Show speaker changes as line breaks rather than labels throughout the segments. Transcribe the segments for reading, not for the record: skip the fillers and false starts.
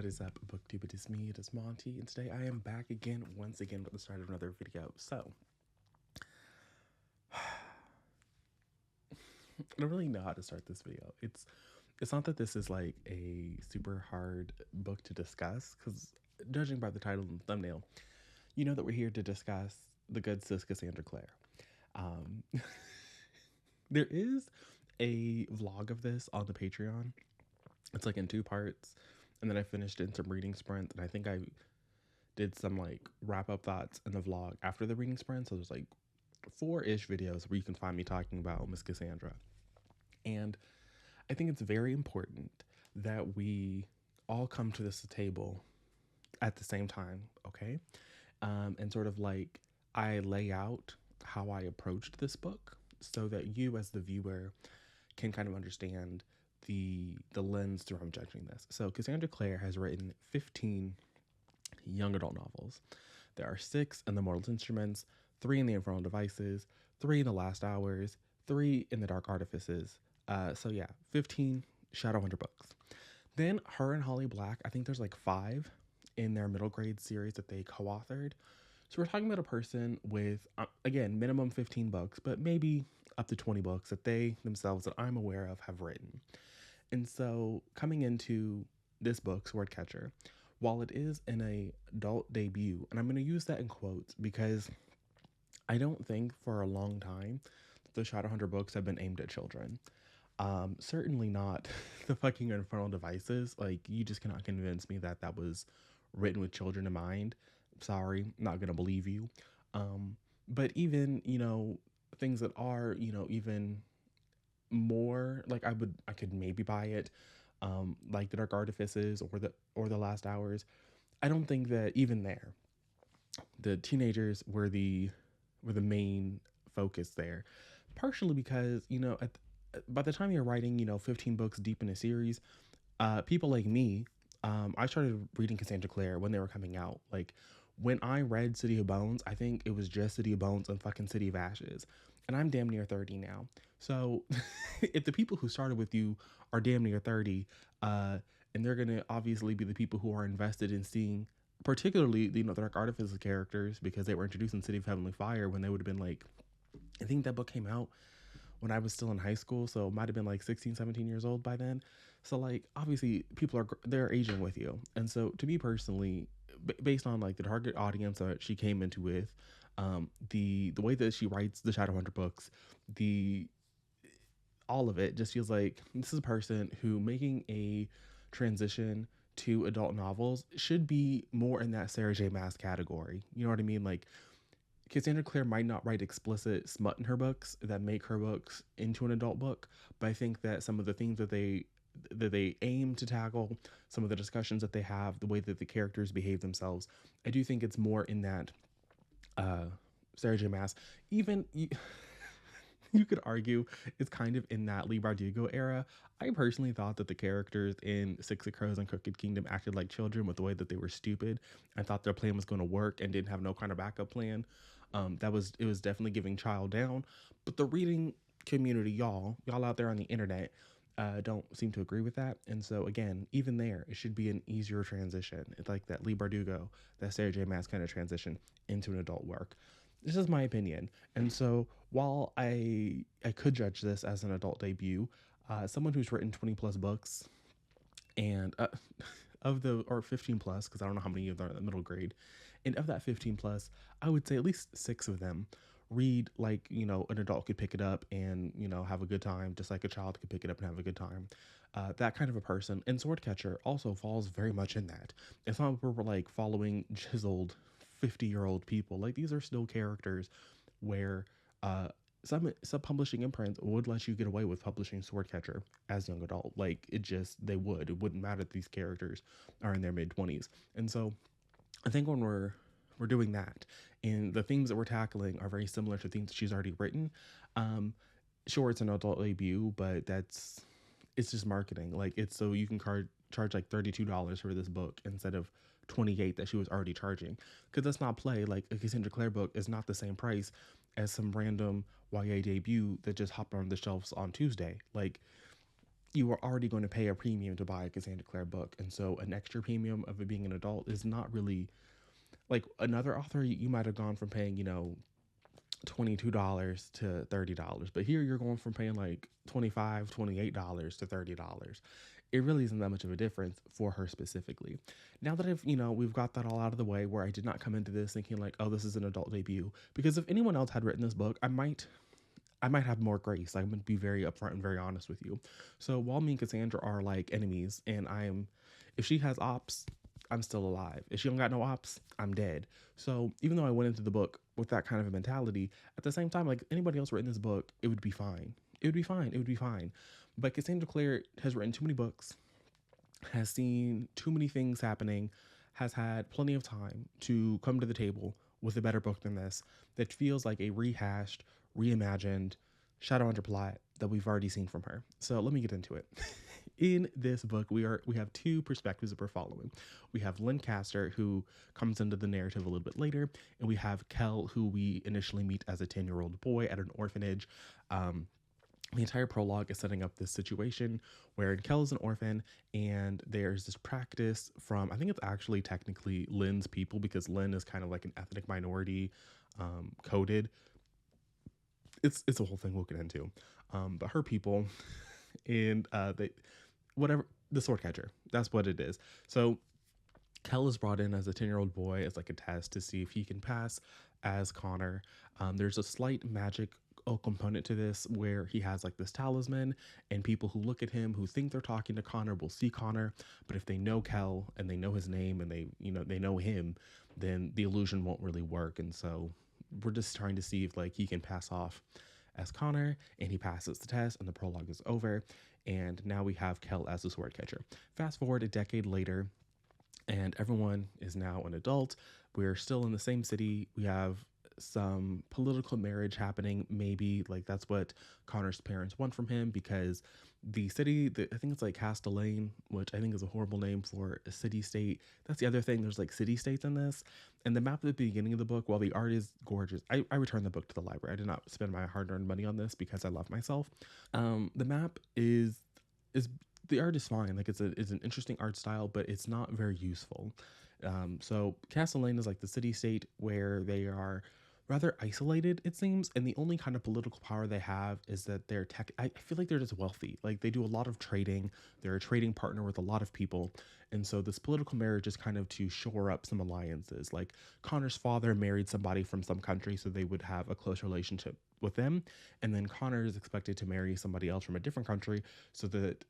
What is up, booktube? It is me, it is Monty, and today I am back again, once again, with the start of another video. So, I don't really know how to start this video. It's not that this is like a super hard book to discuss, because judging by the title and the thumbnail, you know that we're here to discuss the good sis Cassandra Clare. Um, there is a vlog of this on the Patreon. It's like in two parts, and then I finished in some reading sprints, and I think I did some like wrap up thoughts in the vlog after the reading sprint. So there's like 4-ish videos where you can find me talking about Miss Cassandra. And I think it's very important that we all come to this table at the same time, okay? And sort of like I lay out how I approached this book so that you as the viewer can kind of understand the lens through I'm judging this. So Cassandra Clare has written 15 young adult novels. There are 6 in The Mortal Instruments, 3 in The Infernal Devices, 3 in The Last Hours, 3 in The Dark Artifices. So yeah, 15 Shadowhunter books. Then her and Holly Black, I think there's like 5 in their middle grade series that they co-authored. So we're talking about a person with, again, minimum 15 books, but maybe up to 20 books that they themselves, that I'm aware of, have written. And so coming into this book, Swordcatcher, while it is an adult debut, and I'm going to use that in quotes because I don't think for a long time the Shadowhunter books have been aimed at children. Certainly not the fucking Infernal Devices. Like, you just cannot convince me that that was written with children in mind. Sorry, not going to believe you. But even, things that are, even more like I could maybe buy it, like the Dark Artifices or the Last Hours. I don't think that even there the teenagers were the main focus there, partially because by the time you're writing 15 books deep in a series, people like me, I started reading Cassandra Clare when they were coming out. Like, when I read City of Bones, I think it was just City of Bones and fucking City of Ashes. And I'm damn near 30 now. So if the people who started with you are damn near 30, and they're going to obviously be the people who are invested in seeing, particularly, the Dark Artifices characters, because they were introduced in City of Heavenly Fire when they would have been like, I think that book came out when I was still in high school, so it might have been like 16, 17 years old by then. So like, obviously they're aging with you. And so to me personally, based on like the target audience that she came into with, the way that she writes the Shadowhunter books, the all of it just feels like this is a person who making a transition to adult novels should be more in that Sarah J. Maas category. You know what I mean? Like, Cassandra Clare might not write explicit smut in her books that make her books into an adult book, but I think that some of the themes that they aim to tackle, some of the discussions that they have, the way that the characters behave themselves, I do think it's more in that Sarah J. Maas. Even you could argue it's kind of in that Lee Bardugo era. I personally thought that the characters in Six of Crows and Crooked Kingdom acted like children with the way that they were stupid. I thought their plan was going to work and didn't have no kind of backup plan. It was definitely giving child down. But the reading community, y'all out there on the internet, don't seem to agree with that. And so again, even there, it should be an easier transition. It's like that Lee Bardugo, that Sarah J. Maas kind of transition into an adult work. This is my opinion. And so while I could judge this as an adult debut, someone who's written 20 plus books and or 15 plus, because I don't know how many of them are in the middle grade, and of that 15 plus, I would say at least 6 of them read like, an adult could pick it up and, have a good time, just like a child could pick it up and have a good time. That kind of a person. And Swordcatcher also falls very much in that. It's not where we're like following chiseled 50-year-old people. Like, these are still characters where some publishing imprints would let you get away with publishing Swordcatcher as young adult. Like, it wouldn't matter that these characters are in their mid-20s. And so I think when we're doing that, and the themes that we're tackling are very similar to things that she's already written, sure, it's an adult debut, but it's just marketing. Like, it's so you can charge like $32 for this book instead of 28 that she was already charging. Because let's not play, like, a Cassandra Clare book is not the same price as some random YA debut that just hopped on the shelves on Tuesday. Like, you are already going to pay a premium to buy a Cassandra Clare book. And so an extra premium of it being an adult is not really like another author. You might have gone from paying, $22 to $30, but here you're going from paying like $28 to $30. It really isn't that much of a difference for her specifically. Now that we've got that all out of the way, where I did not come into this thinking like, oh, this is an adult debut, because if anyone else had written this book, I might have more grace. I'm going to be very upfront and very honest with you. So while me and Cassandra are like enemies, and if she has ops, I'm still alive. If she don't got no ops, I'm dead. So even though I went into the book with that kind of a mentality, at the same time, like anybody else written this book, it would be fine. It would be fine. It would be fine. But Cassandra Clare has written too many books, has seen too many things happening, has had plenty of time to come to the table with a better book than this that feels like a rehashed, reimagined Shadowhunter plot that we've already seen from her. So let me get into it. In this book, we have two perspectives that we're following. We have Lancaster, who comes into the narrative a little bit later, and we have Kel, who we initially meet as a 10-year-old boy at an orphanage. The entire prologue is setting up this situation where Kel is an orphan, and there's this practice from, I think it's actually technically Lynn's people, because Lynn is kind of like an ethnic minority coded. It's a whole thing we'll get into. But her people, and whatever, the sword catcher, that's what it is. So Kel is brought in as a 10-year-old boy as like a test to see if he can pass as Connor. There's a slight magic component to this where he has like this talisman, and people who look at him who think they're talking to Connor will see Connor, but if they know Kel and they know his name and they know him, then the illusion won't really work. And so we're just trying to see if like he can pass off as Connor, and he passes the test, and the prologue is over, and now we have Kel as the sword catcher. Fast forward a decade later, and everyone is now an adult. We're still in the same city. We have some political marriage happening, maybe, like that's what Connor's parents want from him, because the city, I think it's like Castellane, which I think is a horrible name for a city state. That's the other thing, there's like city states in this. And the map at the beginning of the book, while the art is gorgeous, I returned the book to the library. I did not spend my hard-earned money on this because I love myself. The map is the art is fine. Like it's an interesting art style, but it's not very useful. So Castellane is like the city state where they are rather isolated, it seems, and the only kind of political power they have is that they're I feel like they're just wealthy. Like they do a lot of trading. They're a trading partner with a lot of people. And so this political marriage is kind of to shore up some alliances. Like Connor's father married somebody from some country, so they would have a close relationship with them. And then Connor is expected to marry somebody else from a different country, so that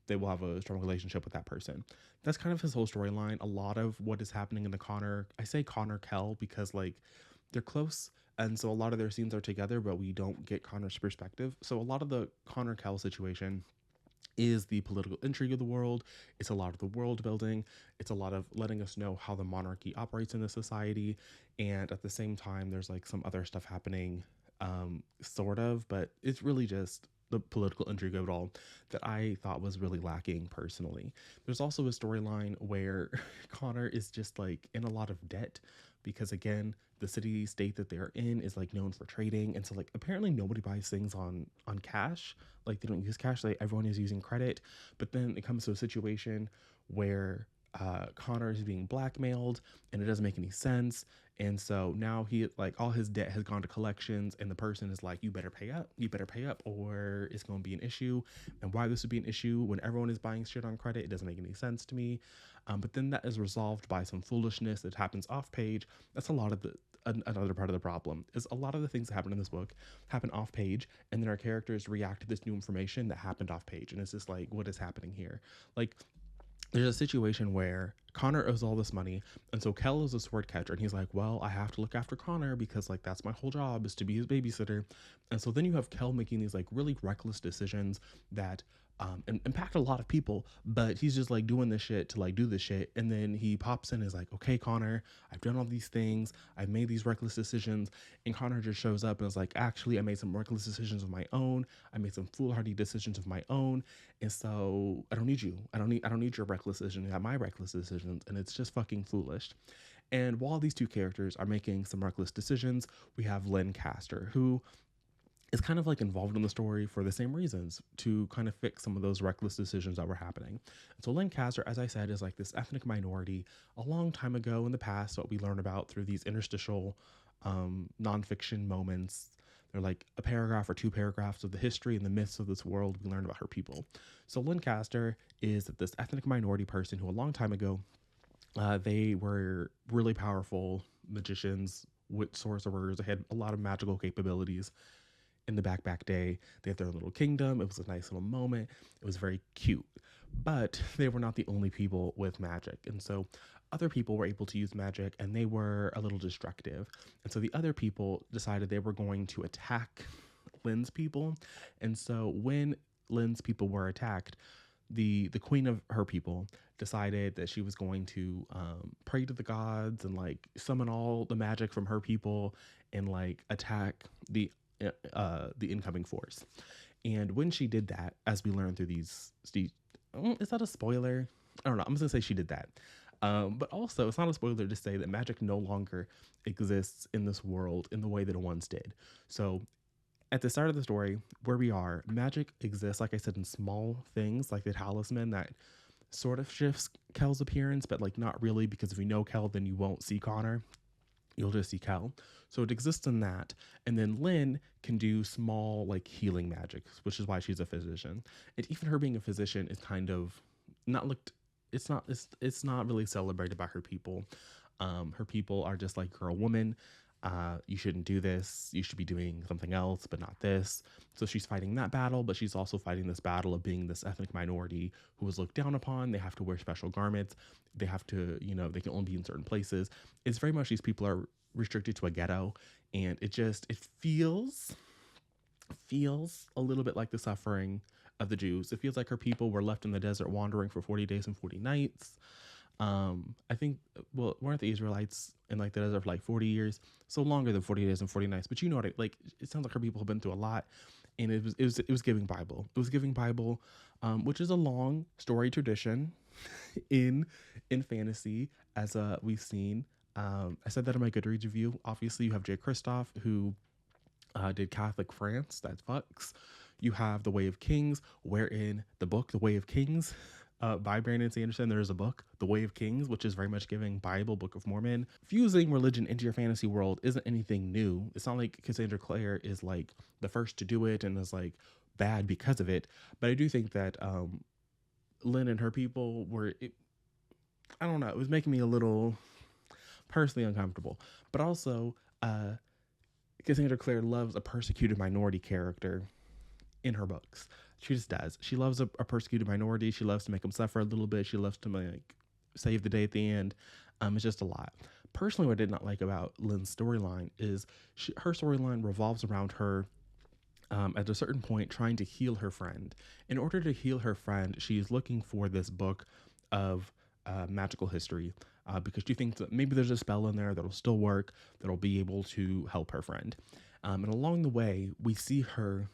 they will have a strong relationship with that person. That's kind of his whole storyline. A lot of what is happening in the Connor, I say Connor Kel because like they're close, and so a lot of their scenes are together, but we don't get Connor's perspective. So a lot of the Connor Kel situation is the political intrigue of the world. It's a lot of the world building. It's a lot of letting us know how the monarchy operates in the society. And at the same time, there's like some other stuff happening, sort of, but it's really just the political intrigue of it all that I thought was really lacking personally. There's also a storyline where Connor is just like in a lot of debt because, again, the city state that they're in is like known for trading, and so like apparently nobody buys things on cash. Like they don't use cash. Like everyone is using credit. But then it comes to a situation where Connor is being blackmailed, and it doesn't make any sense. And so now he, like, all his debt has gone to collections, and the person is like, you better pay up, or it's going to be an issue. And why this would be an issue when everyone is buying shit on credit, it doesn't make any sense to me. But then that is resolved by some foolishness that happens off page. That's a lot of another part of the problem is a lot of the things that happen in this book happen off page, and then our characters react to this new information that happened off page, and it's just like, what is happening here? Like, there's a situation where Connor owes all this money, and so Kel is a sword catcher, and he's like, well, I have to look after Connor because like that's my whole job is to be his babysitter. And so then you have Kel making these like really reckless decisions that impact a lot of people, but he's just like doing this shit to like do this shit. And then he pops in and is like, okay, Connor, I've done all these things, I've made these reckless decisions. And Connor just shows up and is like, actually, I made some reckless decisions of my own, I made some foolhardy decisions of my own, and so I don't need you, I don't need your reckless decisions, I have my reckless decisions, and it's just fucking foolish. And while these two characters are making some reckless decisions, we have Lancaster, who is kind of like involved in the story for the same reasons, to kind of fix some of those reckless decisions that were happening. And so Lancaster, as I said, is like this ethnic minority a long time ago in the past, what we learn about through these interstitial nonfiction moments. They're like a paragraph or two paragraphs of the history and the myths of this world. We learn about her people. So Lancaster is this ethnic minority person who a long time ago, they were really powerful magicians, wit sorcerers. They had a lot of magical capabilities in the back day. They had their little kingdom. It was a nice little moment. It was very cute. But they were not the only people with magic. And so other people were able to use magic, and they were a little destructive. And so the other people decided they were going to attack Lynn's people. And so when Lynn's people were attacked, the queen of her people decided that she was going to pray to the gods and like summon all the magic from her people and like attack the incoming force. And when she did that, as we learn through these, is that a spoiler? I don't know. I'm just gonna say she did that. But also, it's not a spoiler to say that magic no longer exists in this world in the way that it once did. So at the start of the story, where we are, magic exists, like I said, in small things like the talisman that sort of shifts Kel's appearance, but like not really, because if you know Kel, then you won't see Connor. You'll just see Kel. So it exists in that. And then Lynn can do small like healing magic, which is why she's a physician. And even her being a physician is kind of not looked, it's not really celebrated by her people. Her people are just like, girl, woman, you shouldn't do this. You should be doing something else, but not this. So she's fighting that battle, but she's also fighting this battle of being this ethnic minority who is looked down upon. They have to wear special garments. They have to, they can only be in certain places. It's very much these people are restricted to a ghetto, and it feels a little bit like the suffering of the Jews. It feels like her people were left in the desert wandering for 40 days and 40 nights. I think, well, weren't the Israelites in like the desert for like 40 years? So longer than 40 days and 40 nights. But you know what like, it sounds like her people have been through a lot, and it was giving Bible. It was giving Bible, which is a long story tradition in fantasy, as we've seen. I said that in my Goodreads review. Obviously, you have Jay Kristoff, who did Catholic France. That fucks. You have The Way of Kings, wherein the book The Way of Kings by Brandon Sanderson, there is a book, The Way of Kings, which is very much giving Bible, Book of Mormon. Fusing religion into your fantasy world isn't anything new. It's not like Cassandra Clare is like the first to do it and is like bad because of it. But I do think that Lynn and her people I don't know, it was making me a little personally uncomfortable. But also, Cassandra Clare loves a persecuted minority character in her books. She just does. She loves a persecuted minority. She loves to make them suffer a little bit. She loves to like save the day at the end. It's just a lot. Personally, what I did not like about Lynn's storyline is her storyline revolves around her at a certain point trying to heal her friend. In order to heal her friend, she is looking for this book of magical history because she thinks that maybe there's a spell in there that'll still work, that'll be able to help her friend. And along the way, we see her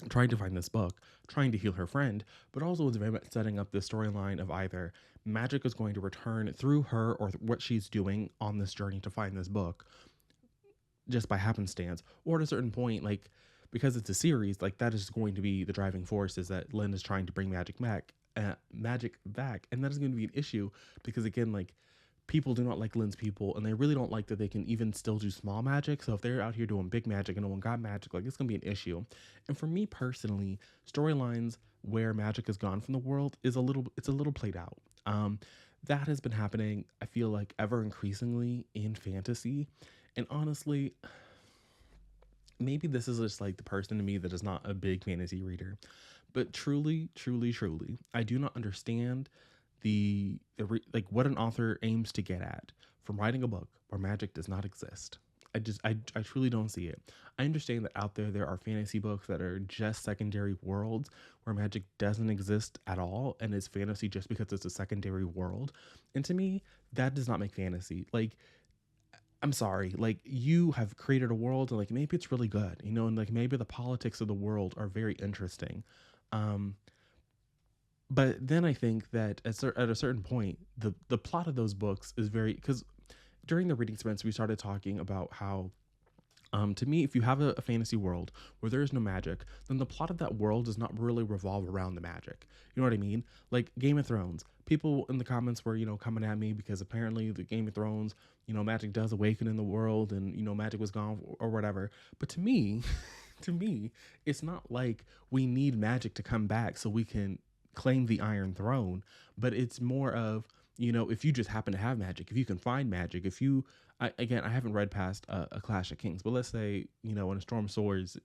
trying to find this book, trying to heal her friend, but also is very much setting up this storyline of either magic is going to return through her or what she's doing on this journey to find this book just by happenstance, or at a certain point, like, because it's a series, like that is going to be the driving force, is that Lynn is trying to bring magic back, and that is going to be an issue because, again, like, people do not like Lynn's people, and they really don't like that they can even still do small magic. So if they're out here doing big magic and no one got magic, like, it's gonna be an issue. And for me personally, storylines where magic is gone from the world it's a little played out. That has been happening, I feel like, ever increasingly in fantasy. And honestly, maybe this is just like the person in me that is not a big fantasy reader, but truly, I do not understand like what an author aims to get at from writing a book where magic does not exist. I truly don't see it. I understand that out there are fantasy books that are just secondary worlds where magic doesn't exist at all and it's fantasy just because it's a secondary world. And to me, that does not make fantasy. Like, I'm sorry, like, you have created a world and like maybe it's really good, and like maybe the politics of the world are very interesting. But then I think that at a certain point, the plot of those books is very, because during the reading sprints, we started talking about how To me, if you have a fantasy world where there is no magic, then the plot of that world does not really revolve around the magic. You know what I mean? Like Game of Thrones. People in the comments were, coming at me because apparently the Game of Thrones, magic does awaken in the world and, magic was gone or whatever. But to me, to me, it's not like we need magic to come back so we can claim the Iron Throne, but it's more of, if you just happen to have magic, if you can find magic, if you, I haven't read past a Clash of Kings, but let's say, in a Storm Swords,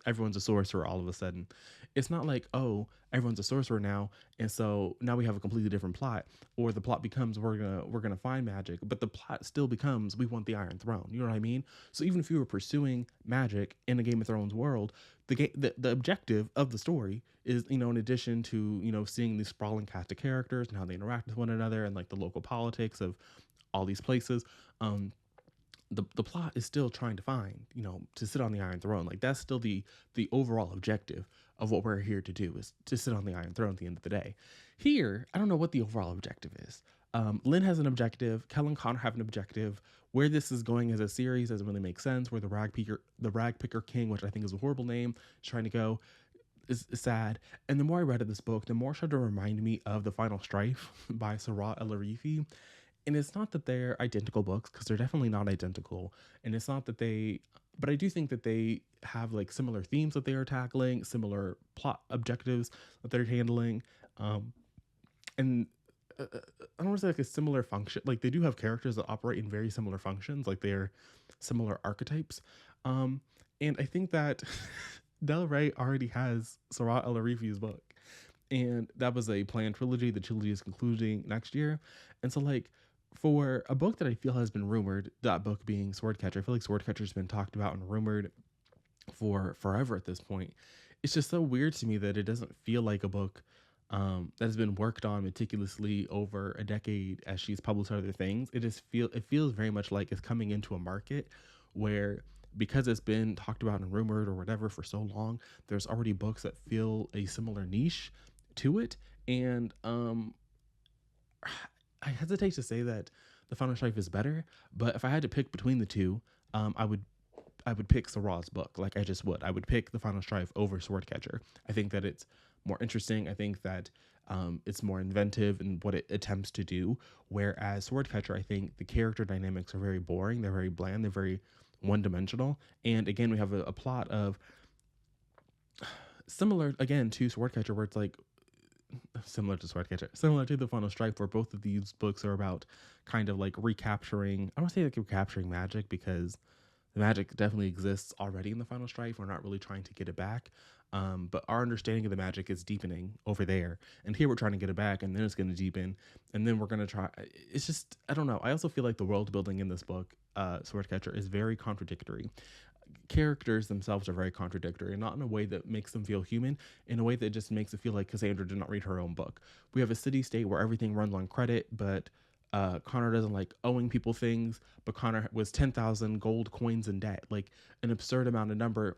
everyone's a sorcerer all of a sudden. It's not like, oh, everyone's a sorcerer now, and so now we have a completely different plot, or the plot becomes we're gonna find magic, but the plot still becomes we want the Iron Throne. You know what I mean? So even if you were pursuing magic in a Game of Thrones world, the objective of the story is, in addition to seeing these sprawling cast of characters and how they interact with one another and like the local politics of all these places. The plot is still trying to find, to sit on the Iron Throne. Like that's still the overall objective of what we're here to do, is to sit on the Iron Throne at the end of the day. Here, I don't know what the overall objective is. Lynn has an objective. Kel and Connor have an objective. Where this is going as a series doesn't really make sense. Where the rag picker king, which I think is a horrible name, is trying to go is sad. And the more I read of this book, the more it started to remind me of The Final Strife by Sarah El-Arifi. And it's not that they're identical books, because they're definitely not identical. And it's not that but I do think that they have like similar themes that they are tackling, similar plot objectives that they're handling. And I don't want to say like a similar function. Like they do have characters that operate in very similar functions, like they're similar archetypes. And I think that Del Rey already has Sarah El-Arifi's book. And that was a planned trilogy. The trilogy is concluding next year. And so like for a book that I feel has been rumored, that book being Swordcatcher, I feel like Swordcatcher's been talked about and rumored for forever at this point. It's just so weird to me that it doesn't feel like a book that has been worked on meticulously over a decade as she's published other things. It feels very much like it's coming into a market where, because it's been talked about and rumored or whatever for so long, there's already books that feel a similar niche to it. And I hesitate to say that The Final Strife is better, but if I had to pick between the two, I would pick Sarah's book. Like I just would. I would pick The Final Strife over Swordcatcher. I think that it's more interesting. I think that it's more inventive in what it attempts to do. Whereas Swordcatcher, I think the character dynamics are very boring. They're very bland. They're very one-dimensional. And again, we have a plot of similar, again, to Swordcatcher, where it's like similar to Swordcatcher, similar to The Final Strife, where both of these books are about kind of like recapturing, I don't want to say like recapturing magic, because the magic definitely exists already in The Final Strife. We're not really trying to get it back. But our understanding of the magic is deepening over there. And here we're trying to get it back, and then it's going to deepen. And then we're going to try. It's just, I don't know. I also feel like the world building in this book, Swordcatcher, is very contradictory. Characters themselves are very contradictory, not in a way that makes them feel human, in a way that just makes it feel like Cassandra did not read her own book. We have a city state where everything runs on credit, but Connor doesn't like owing people things, but Connor was 10,000 gold coins in debt, like an absurd number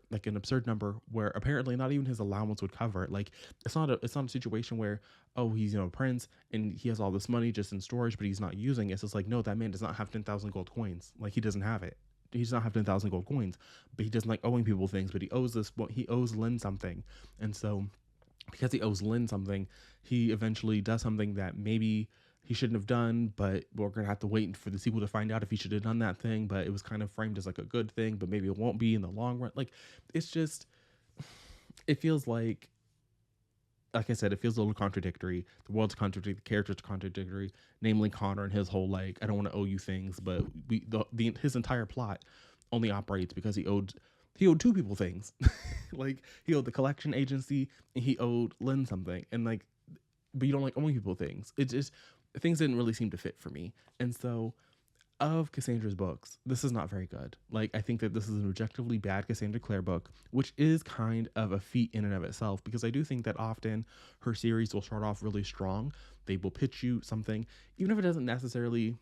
where apparently not even his allowance would cover it. Like it's not a situation where, oh, he's a prince and he has all this money just in storage, but he's not using it. It's just like, no, that man does not have 10,000 gold coins. Like he doesn't have it. He does not have 10,000 gold coins, but he doesn't like owing people things. But he owes Lynn something, and so because he owes Lynn something, he eventually does something that maybe he shouldn't have done, but we're gonna have to wait for the sequel to find out if he should have done that thing. But it was kind of framed as like a good thing, but maybe it won't be in the long run. Like it's just, it feels like I said, it feels a little contradictory. The world's contradictory, the characters are contradictory, namely Connor and his whole like, I don't want to owe you things, but his entire plot only operates because he owed two people things. Like he owed the collection agency and he owed Lynn something, and like, but you don't like owing people things. It just, things didn't really seem to fit for me. And so of Cassandra's books, this is not very good. Like, I think that this is an objectively bad Cassandra Clare book, which is kind of a feat in and of itself, because I do think that often her series will start off really strong. They will pitch you something, even if it doesn't necessarily,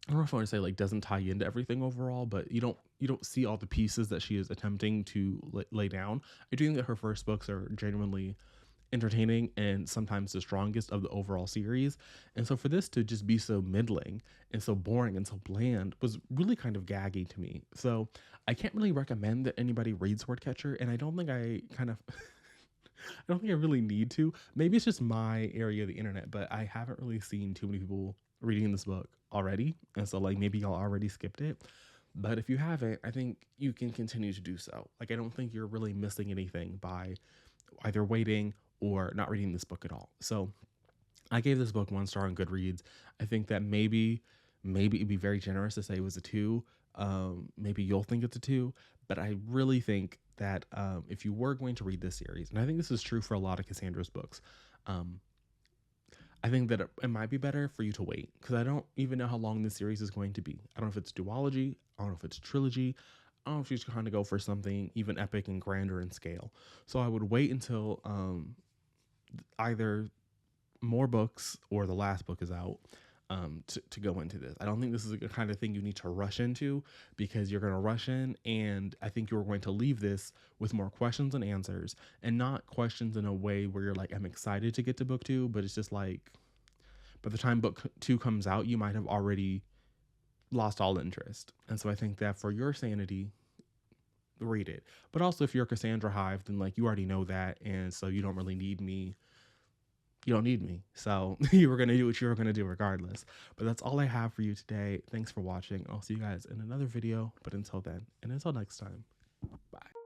I don't know if I want to say like doesn't tie into everything overall, but you don't see all the pieces that she is attempting to lay down. I do think that her first books are genuinely entertaining and sometimes the strongest of the overall series. And so for this to just be so middling and so boring and so bland was really kind of gaggy to me. So I can't really recommend that anybody read Swordcatcher, and I don't think I kind of I don't think I really need to. Maybe it's just my area of the internet, but I haven't really seen too many people reading this book already. And so like maybe y'all already skipped it. But if you haven't, I think you can continue to do so. Like I don't think you're really missing anything by either waiting or not reading this book at all. So I gave this book 1 star on Goodreads. I think that maybe it'd be very generous to say it was a 2. Maybe you'll think it's a 2, but I really think that if you were going to read this series, and I think this is true for a lot of Cassandra's books, um, I think that it might be better for you to wait, because I don't even know how long this series is going to be. I don't know if it's duology. I don't know if it's trilogy. I don't know if she's trying to go for something even epic and grander in scale. So I would wait until either more books or the last book is out to go into this. I don't think this is the kind of thing you need to rush into, because you're going to rush in, and I think you're going to leave this with more questions and answers, and not questions in a way where you're like, I'm excited to get to book 2, but it's just like by the time book 2 comes out, you might have already lost all interest. And so I think that for your sanity, read it. But also if you're Cassandra Hive, then like you already know that, and so you don't really need me. You don't need me. So you were going to do what you were going to do regardless. But that's all I have for you today. Thanks for watching. I'll see you guys in another video. But until then, and until next time, bye.